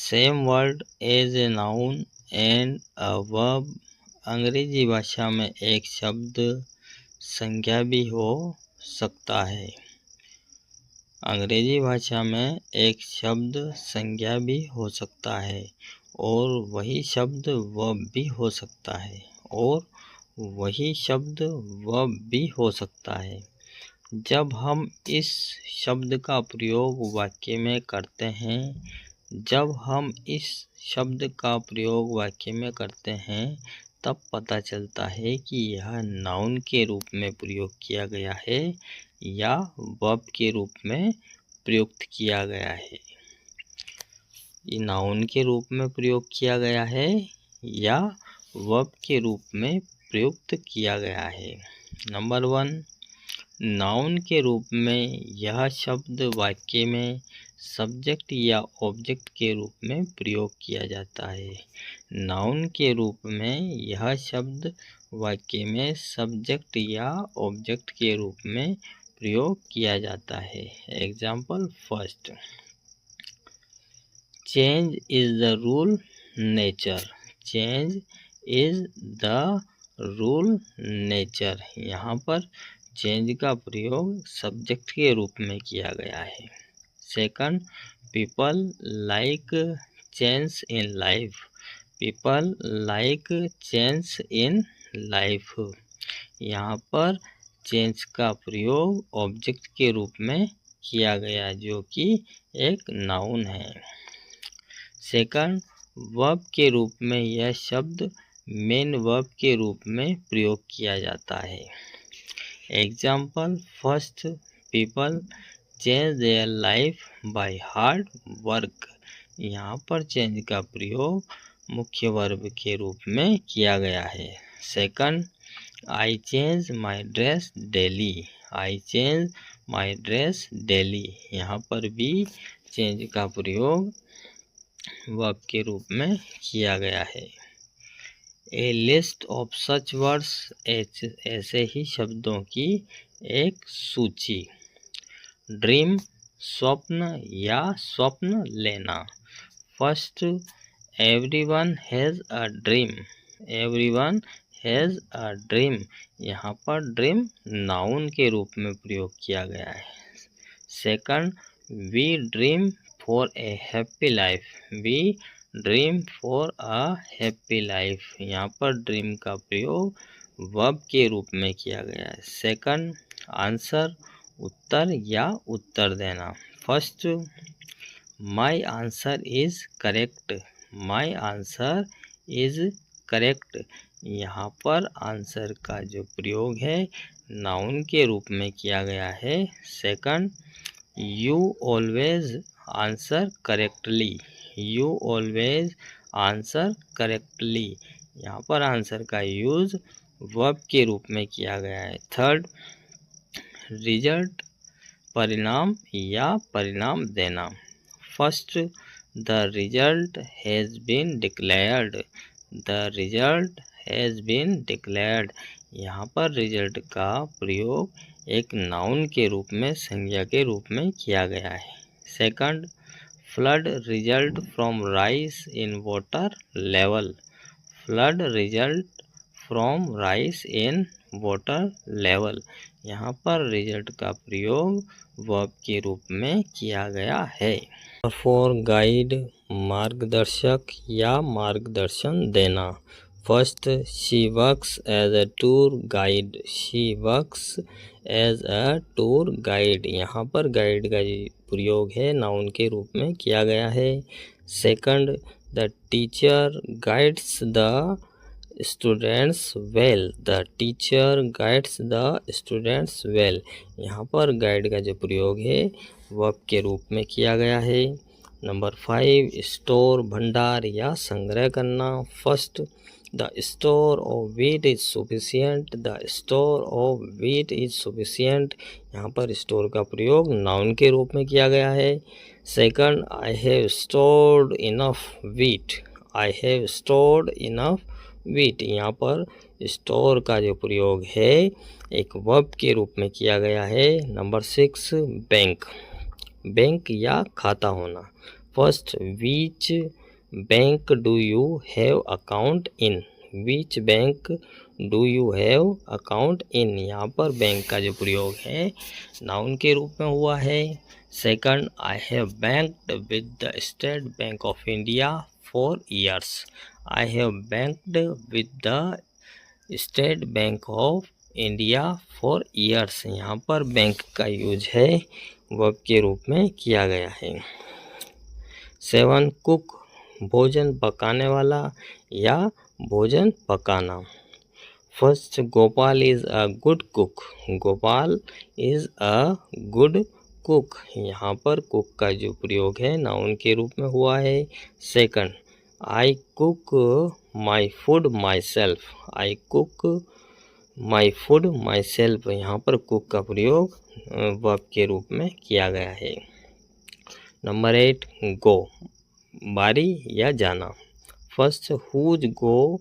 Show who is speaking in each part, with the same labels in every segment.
Speaker 1: Same word as a noun and a verb. अंग्रेजी भाषा में एक शब्द संज्ञा भी हो सकता है। अंग्रेजी भाषा में एक शब्द संज्ञा भी हो सकता है और वही शब्द वर्ब भी हो सकता है जब हम इस शब्द का प्रयोग वाक्य में करते हैं तब पता चलता है कि यह नाउन के रूप में प्रयोग किया गया है या वर्ब के रूप में प्रयुक्त किया गया है। ये नाउन के रूप में प्रयोग किया गया है या वर्ब के रूप में प्रयुक्त किया गया है। नंबर 1, नाउन के रूप में यह शब्द वाक्य में सब्जेक्ट या ऑब्जेक्ट के रूप में प्रयोग किया जाता है। नाउन के रूप में यह शब्द वाक्य में सब्जेक्ट या ऑब्जेक्ट के रूप में प्रयोग किया जाता है। Example first, change is the rule nature. Change is the rule nature. यहाँ पर चेंज का प्रयोग सब्जेक्ट के रूप में किया गया है। Second, people like change in life. People like change in life. यहाँ पर चेंज का प्रयोग ऑब्जेक्ट के रूप में किया गया जो कि एक नाउन है। सेकंड, वर्ब के रूप में यह शब्द मेन वर्ब के रूप में प्रयोग किया जाता है। Example first, people change their life by hard work. यहाँ पर चेंज का प्रयोग मुख्य वर्ब के रूप में किया गया है। Second, I change my dress daily. I change my dress daily. यहाँ पर भी चेंज का प्रयोग वर्ब के रूप में किया गया है। ए लिस्ट ऑफ सच वर्ड्स, ऐसे ही शब्दों की एक सूची। ड्रीम, स्वप्न या स्वप्न लेना। First, everyone has a dream. Everyone has a dream. यहाँ पर ड्रीम नाउन के रूप में प्रयोग किया गया है। Second, we dream for a happy life. We dream for a happy life. यहाँ पर ड्रीम का प्रयोग वर्ब के रूप में किया गया है। सेकंड, आंसर, उत्तर या उत्तर देना। First, my answer is correct. My answer is correct. यहाँ पर आंसर का जो प्रयोग है नाउन के रूप में किया गया है। Second, you always answer correctly. You always answer correctly. यहाँ पर आंसर का यूज वर्ब के रूप में किया गया है। थर्ड, रिजल्ट, परिणाम या परिणाम देना। First, the result has been declared. The result has been declared. यहाँ पर रिजल्ट का प्रयोग एक नाउन के रूप में संज्ञा के रूप में किया गया है। Second, flood result from rice in water level. Flood result from rice in water level. यहाँ पर रिजल्ट का प्रयोग वर्ब के रूप में किया गया है। फॉर गाइड, मार्गदर्शक या मार्गदर्शन देना। First, she works as a tour guide. She works as a tour guide. यहाँ पर गाइड का प्रयोग है नाउन के रूप में किया गया है। Second, the teacher guides the students well. The teacher guides the students well. यहाँ पर गाइड का जो प्रयोग है वर्ब के रूप में किया गया है। नंबर 5, स्टोर, भंडार या संग्रह करना। First, the store of wheat is sufficient. The store of wheat is sufficient. यहाँ पर स्टोर का प्रयोग नाउन के रूप में किया गया है। Second, I have stored enough wheat. I have stored enough wheat. यहाँ पर स्टोर का जो प्रयोग है एक वर्ब के रूप में किया गया है। नंबर 6, बैंक, बैंक या खाता होना। First, which bank do you have account in. Which bank do you have account in, यहाँ पर बैंक का जो प्रयोग है नाउन के रूप में हुआ है। Second, I have banked with the state bank of India for years. I have banked with the state bank of India for years, यहाँ पर बैंक का यूज है वर्ब के रूप में किया गया है। 7, कुक, भोजन पकाने वाला या भोजन पकाना। First, Gopal is a good cook. Gopal is a good cook, यहाँ पर कुक का जो प्रयोग है नाउन के रूप में हुआ है। Second, I cook my food my self. I cook my food my self, यहाँ पर कुक का प्रयोग वर्ब के रूप में किया गया है। नंबर 8, गो, बारी या जाना। First, whose go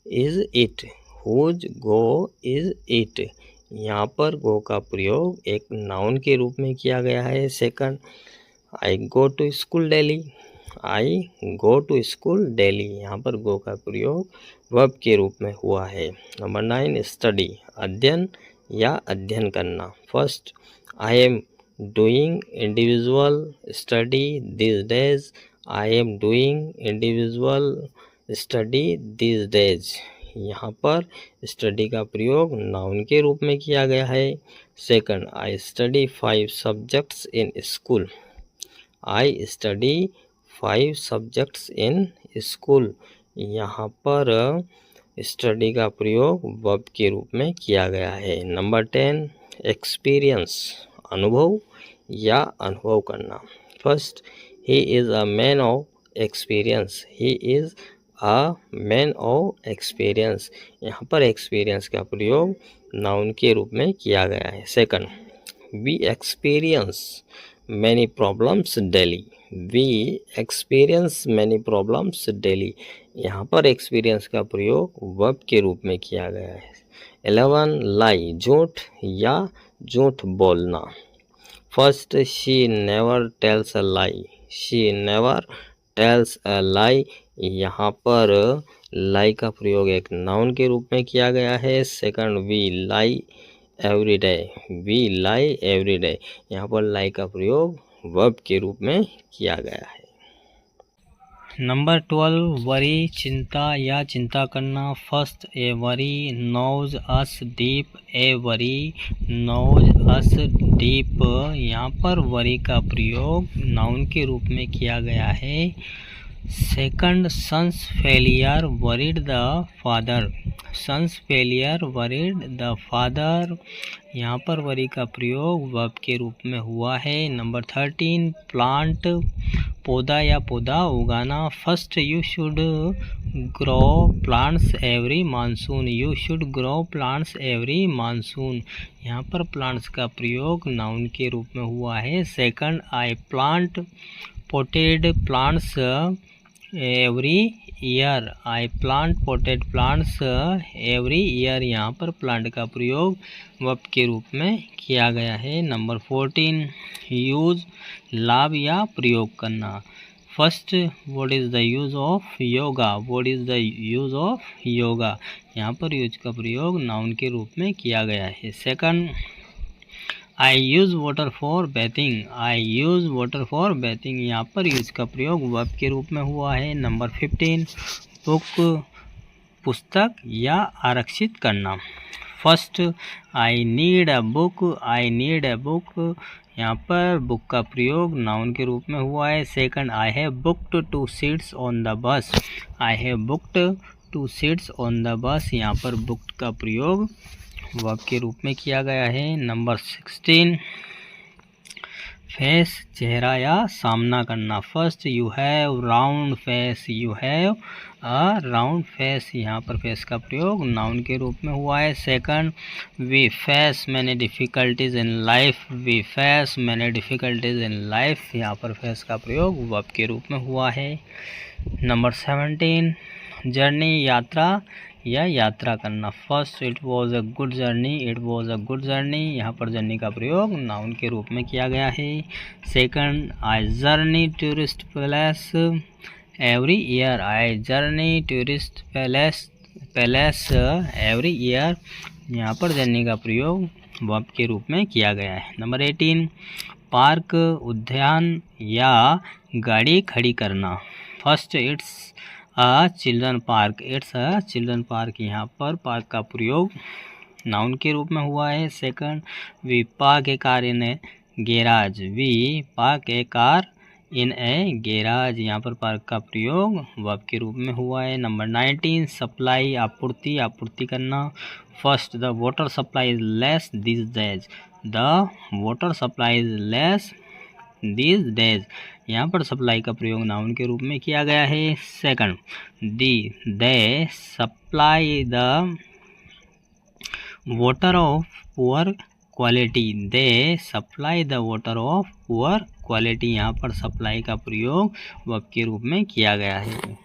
Speaker 1: is it. Whose go is it, यहाँ पर गो का प्रयोग एक नाउन के रूप में किया गया है। Second, I go to school daily. I go to school daily, यहाँ पर गो का प्रयोग वर्ब के रूप में हुआ है। नंबर 9, स्टडी, अध्ययन या अध्ययन करना। First, I am doing individual study this days. I am doing individual study this days, यहाँ पर स्टडी का प्रयोग नाउन के रूप में किया गया है। Second, I study 5 subjects in school. I study 5 subjects in school, यहाँ पर स्टडी का प्रयोग वर्ब के रूप में किया गया है। नंबर 10, एक्सपीरियंस, अनुभव या अनुभव करना। First, he is a man of experience. He is a man of experience, यहाँ पर एक्सपीरियंस का प्रयोग नाउन के रूप में किया गया है। Second, we experience many problems daily. We experience many problems daily, यहाँ पर एक्सपीरियंस का प्रयोग वर्ब के रूप में किया गया है। 11, लाई, झूठ या झूठ बोलना। First, she never tells a lie. She never tells a lie, यहाँ पर लाई का प्रयोग एक नाउन के रूप में किया गया है। Second, we lie every day. We lie every day, यहाँ पर लाई का प्रयोग वर्ब के रूप में किया गया है। नंबर 12, वरी, चिंता या चिंता करना। फर्स्ट, ए वरी नोज अस डीप। ए वरी नोज अस डीप, यहाँ पर वरी का प्रयोग नाउन के रूप में किया गया है। Second, son's failure worried the father. Son's failure worried the father, यहाँ पर वरी का प्रयोग वर्ब के रूप में हुआ है। नंबर 13, प्लांट, पौधा या पौधा उगाना। First, you should grow plants every monsoon. You should grow plants every monsoon, यहाँ पर प्लांट्स का प्रयोग नाउन के रूप में हुआ है। Second, I plant potted plants every year. I plant potted plants every year, यहाँ पर प्लांट का प्रयोग वर्ब के रूप में किया गया है। नंबर 14, यूज, लाभ या प्रयोग करना। First, what is the use of yoga. What is the use of yoga, यहाँ पर यूज का प्रयोग नाउन के रूप में किया गया है। Second, I use water for bathing. I use water for bathing, यहाँ पर यूज का प्रयोग वर्ब के रूप में हुआ है। नंबर 15, बुक, पुस्तक या आरक्षित करना। First, I need a book. I need a book, यहाँ पर बुक का प्रयोग नाउन के रूप में हुआ है। Second, I have booked 2 seats on the bus. I have booked 2 seats on the bus, यहाँ पर बुक्ड का प्रयोग वर्ब के रूप में किया गया है। नंबर 16, फेस, चेहरा या सामना करना। First, you have round face. You have a round face, यहाँ पर फेस का प्रयोग नाउन के रूप में हुआ है। Second, we face many difficulties in life. We face many difficulties in life, यहाँ पर फेस का प्रयोग वर्ब के रूप में हुआ है। नंबर 17, जर्नी, यात्रा या यात्रा करना। First it was a good journey, it was a good journey, यहाँ पर जर्नी का प्रयोग नाउन के रूप में किया गया है। Second, I journey tourist palace every year, I journey tourist palace every year, यहाँ पर जर्नी का प्रयोग वर्ब के रूप में किया गया है। नंबर 18, पार्क उद्यान या गाड़ी खड़ी करना। First, it's a children park, it's a children park, यहाँ पर पार्क का प्रयोग नाउन के रूप में हुआ है। Second, we park a car in a garage, we park a car in a garage, यहाँ पर पार्क का प्रयोग वर्ब के रूप में हुआ है। नंबर 19, सप्लाई आपूर्ति, आपूर्ति करना। First, the water supply is less this days, the water supply is less this days, यहाँ पर सप्लाई का प्रयोग नाउन के रूप में किया गया है। Second, they supply the water of poor quality, they supply the water of poor quality, यहाँ पर सप्लाई का प्रयोग वर्ब के रूप में किया गया है।